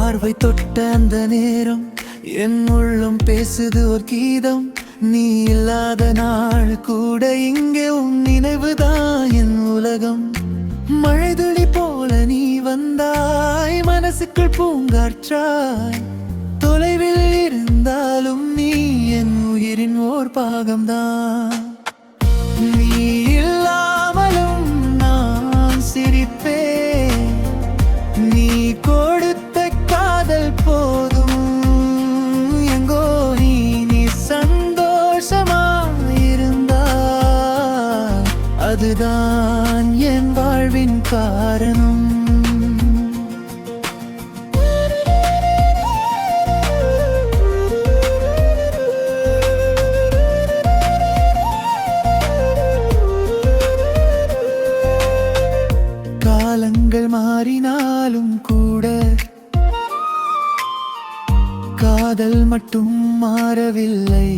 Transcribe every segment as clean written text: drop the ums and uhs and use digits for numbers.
பார்வை தொட்ட அந்த நேரம் என் உள்ளம் பேசுது ஒரு கீதம். நீ இல்லாத நாள் கூட இங்கே உன் நினைவுதான் என் உலகம். மழைதுளி போல நீ வந்தாய், மனசுக்குள் பூங்காற்றாய். தொலைவில் இருந்தாலும் நீ என் உயிரின் ஓர் பாகம்தான். நீ இல்லாமலும் நான் சிரிப்பேன். நீ கொடுத்த காதல் போதும். எங்கோ நீ சந்தோஷமாயிருந்தால் அதுதான் என் வாழ்வின் காரணம். காலங்கள் மாறினாலும் கூட காதல் மட்டும் மாறவில்லை.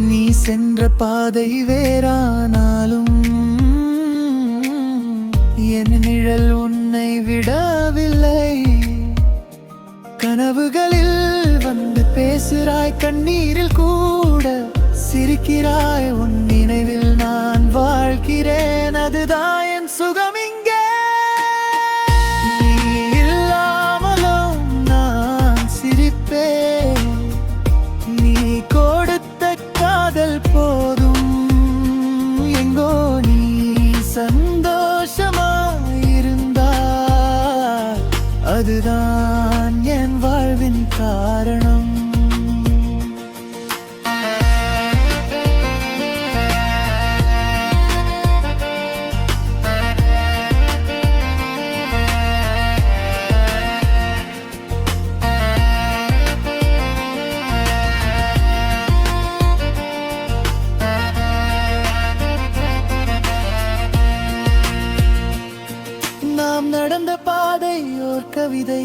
நீ சென்ற பாதை வேறானாலும் என் நிழல் உன்னை விடவில்லை. கனவுகளில் வந்து பேசுகிறாய், கண்ணீரில் கூட சிரிக்கிறாய். உன் நினைவில் நான் வாழ்கிறேன், அதுதான் என் சுகம் இங்கே. நீ இல்லாமலும் நான் சிரிப்பேன். நீ கொடுத்த காதல் போதும். எங்கோ நீ சந்தோஷமாயிருந்தால் அதுதான் என் வாழ்வின் காரணம். நாம் நடந்த பாதை ஓர் கவிதை,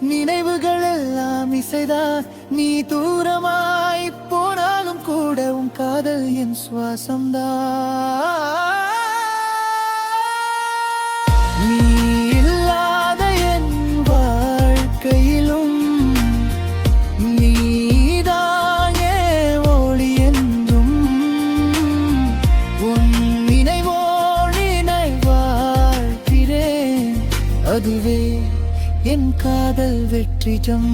நினைவுகள் எல்லாம் இசைதான். நீ தூரமாய் போனாலும் கூட உன் காதல் என் சுவாசம்தான். நீ இல்லாத என் வாழ்க்கையிலும் நீதான் என் ஒளி என்றும். உன் நினைவோடு வாழ்கிறேன், அதுவே என் காதல் வெற்றிடம்.